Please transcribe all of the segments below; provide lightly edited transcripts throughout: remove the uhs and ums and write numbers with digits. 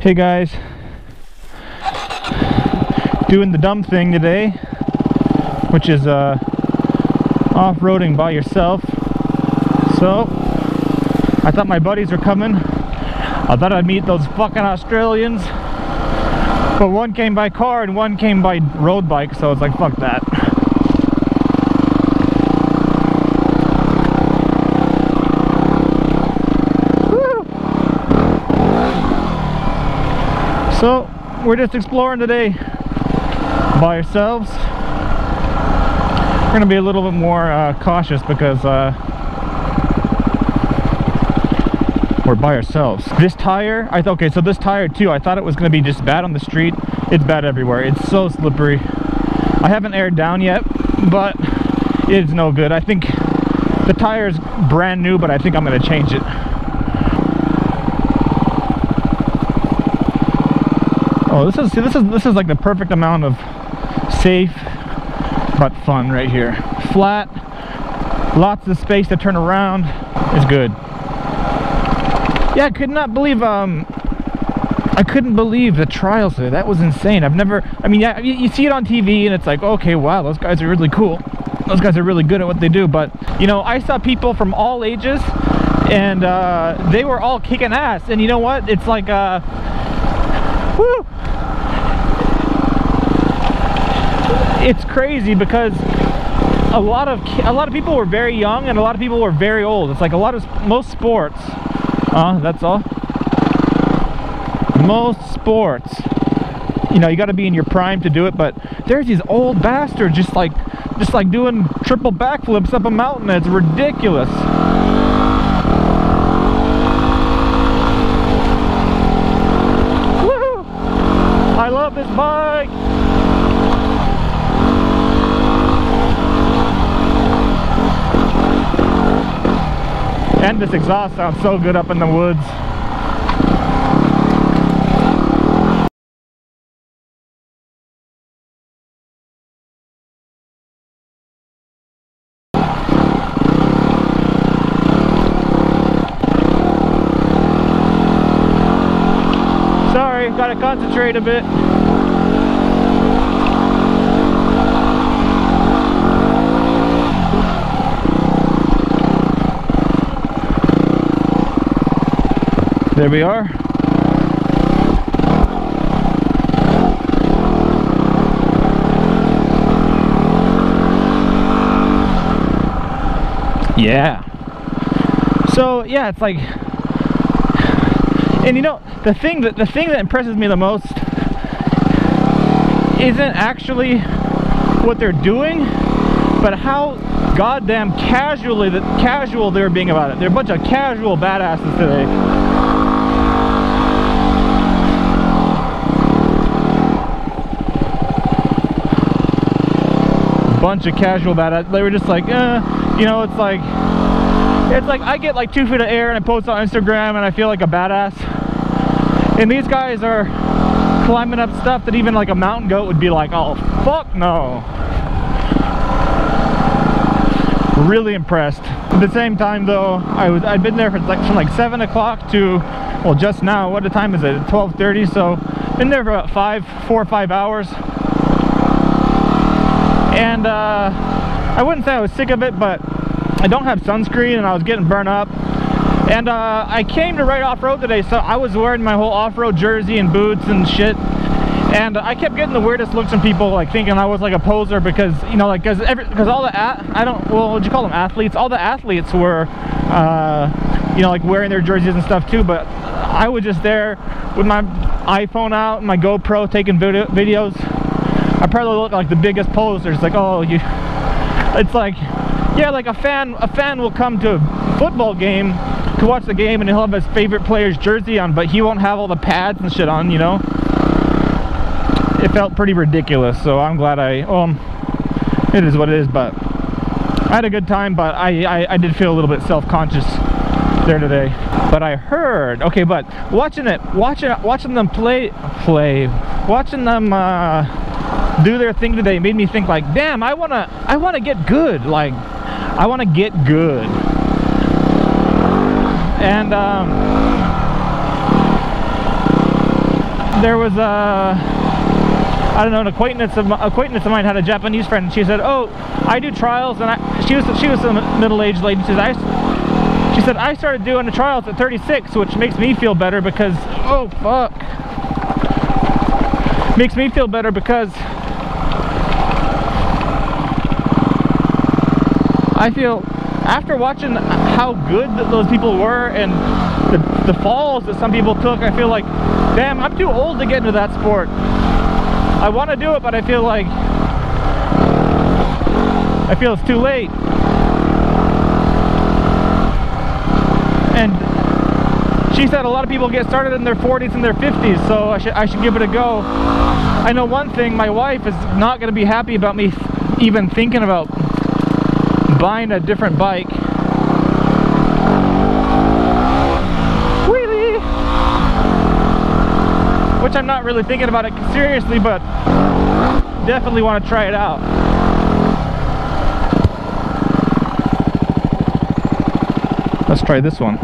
Hey guys, doing the dumb thing today, which is off-roading by yourself. So I thought my buddies were coming. I thought I'd meet those fucking Australians, but one came by car and one came by road bike, so it's like, fuck that. So we're just exploring today by ourselves. We're gonna be a little bit more cautious because we're by ourselves. This tire, okay, so this tire too, I thought it was gonna be just bad on the street. It's bad everywhere. It's so slippery. I haven't aired down yet, but it's no good. I think the tire is brand new, but I think I'm gonna change it. Oh, this is like the perfect amount of safe but fun right here. Flat, lots of space to turn around. It's good. Yeah, I could not believe I couldn't believe the trials there. That was insane. I mean, yeah, you see it on TV and it's like, okay, wow, those guys are really cool. Those guys are really good at what they do. But you know, I saw people from all ages, and they were all kicking ass. And you know what? It's like woo! It's crazy because a lot of people were very young and a lot of people were very old. It's like most sports. That's all. Most sports, you know, you got to be in your prime to do it. But there's these old bastards just like doing triple backflips up a mountain. It's ridiculous. Woohoo! I love this bike. And this exhaust sounds so good up in the woods. Sorry, gotta concentrate a bit. There we are. Yeah. So yeah, it's like, and you know, the thing that impresses me the most isn't actually what they're doing, but how goddamn casual they're being about it. They're a bunch of casual badasses today. Bunch of casual badass. They were just like, you know, it's like I get like 2 feet of air and I post on Instagram and I feel like a badass. And these guys are climbing up stuff that even like a mountain goat would be like, oh fuck no. Really impressed. At the same time though, I'd been there from like 7 o'clock to, well, just now, what the time is it? 12:30. So been there for about 4 or 5 hours. And I wouldn't say I was sick of it, but I don't have sunscreen and I was getting burnt up. And I came to ride off-road today, so I was wearing my whole off-road jersey and boots and shit. And I kept getting the weirdest looks from people, like thinking I was like a poser because, you know, like because all the what'd you call them, athletes? All the athletes were, you know, like wearing their jerseys and stuff too. But I was just there with my iPhone out and my GoPro taking videos. I probably look like the biggest poser. It's like, oh, it's like, yeah, like a fan will come to a football game to watch the game and he'll have his favorite player's jersey on, but he won't have all the pads and shit on, you know. It felt pretty ridiculous, so I'm glad it is what it is. But I had a good time, but I did feel a little bit self-conscious there today. But I heard, okay, but watching them watching them do their thing today made me think like, damn, I wanna get good. Like, I wanna get good. And there was I don't know, an acquaintance of mine had a Japanese friend, and she said, "Oh, I do trials," and she was a middle-aged lady. She said, "I started doing the trials at 36, which makes me feel better because makes me feel better because I feel after watching how good those people were and the falls that some people took, I feel like, damn, I'm too old to get into that sport. I want to do it, but I feel it's too late." And she said a lot of people get started in their 40s and their 50s, so I should give it a go. I know one thing, my wife is not going to be happy about me even thinking about buying a different bike. Wheelie! Which I'm not really thinking about it seriously, but definitely want to try it out. Let's try this one.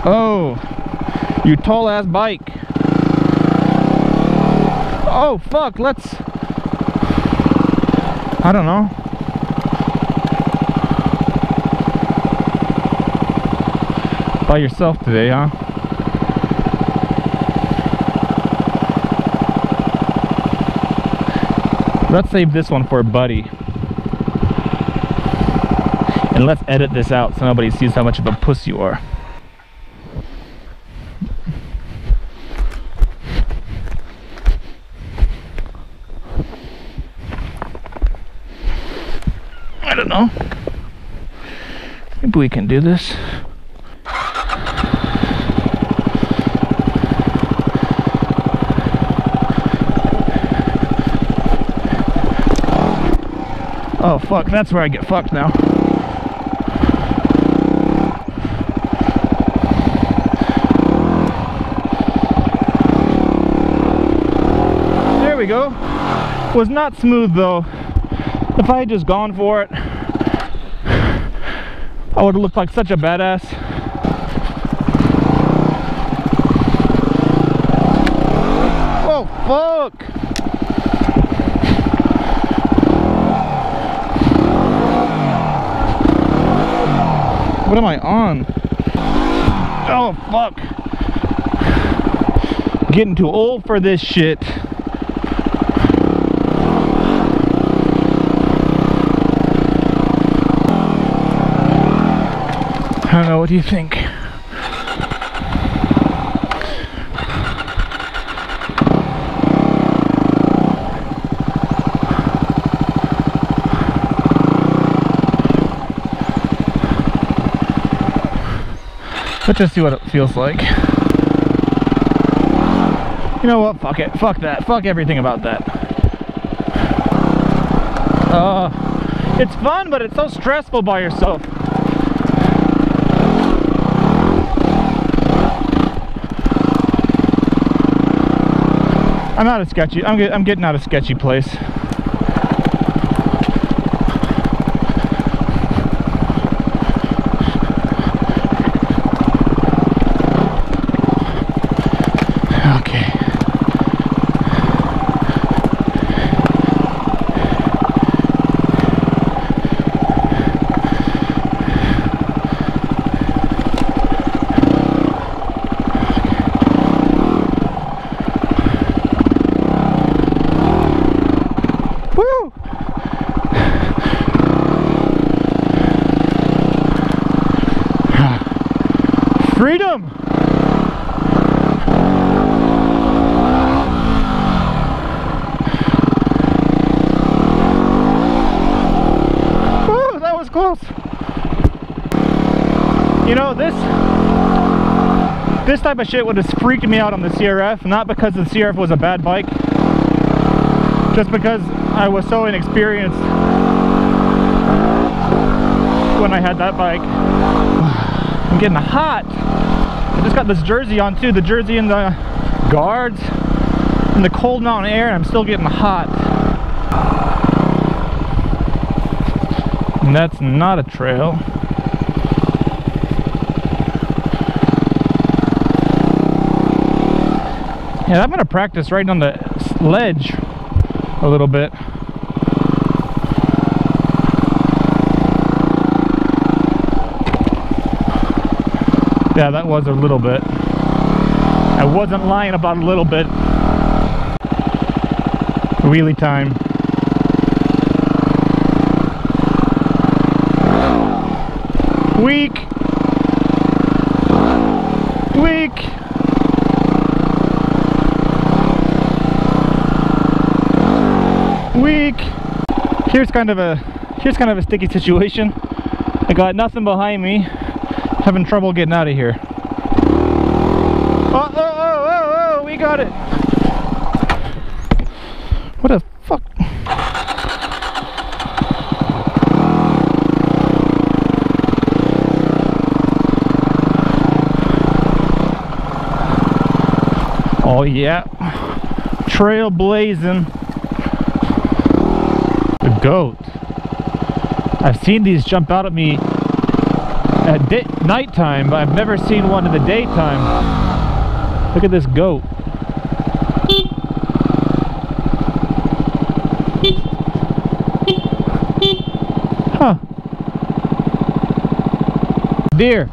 Oh, you tall ass bike. Oh fuck, I don't know. By yourself today, huh? Let's save this one for a buddy. And let's edit this out so nobody sees how much of a puss you are. I don't know. Maybe we can do this. Oh fuck, that's where I get fucked now. There we go. Was not smooth though. If I had just gone for it, I would have looked like such a badass. Oh fuck! What am I on? Oh fuck! Getting too old for this shit. I don't know, what do you think? Let's just see what it feels like. You know what? Fuck it. Fuck that. Fuck everything about that. It's fun, but it's so stressful by yourself. I'm out of sketchy. I'm getting out of sketchy place. Okay. Woo! Freedom! Woo, that was close. You know, this type of shit would have freaked me out on the CRF, not because the CRF was a bad bike, just because I was so inexperienced when I had that bike. I'm getting hot. I just got this jersey on too, the jersey and the guards in the cold mountain air, and I'm still getting hot. And that's not a trail. Yeah, I'm gonna practice riding on the ledge a little bit. Yeah, that was a little bit. I wasn't lying about a little bit. Wheelie time. Weak. Weak. Weak. Here's kind of a sticky situation. I got nothing behind me. Having trouble getting out of here. Oh, we got it. What the fuck? Oh yeah, trail blazing. The goat. I've seen these jump out at me at nighttime, but I've never seen one in the daytime. Look at this goat. Huh. Deer.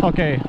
Okay,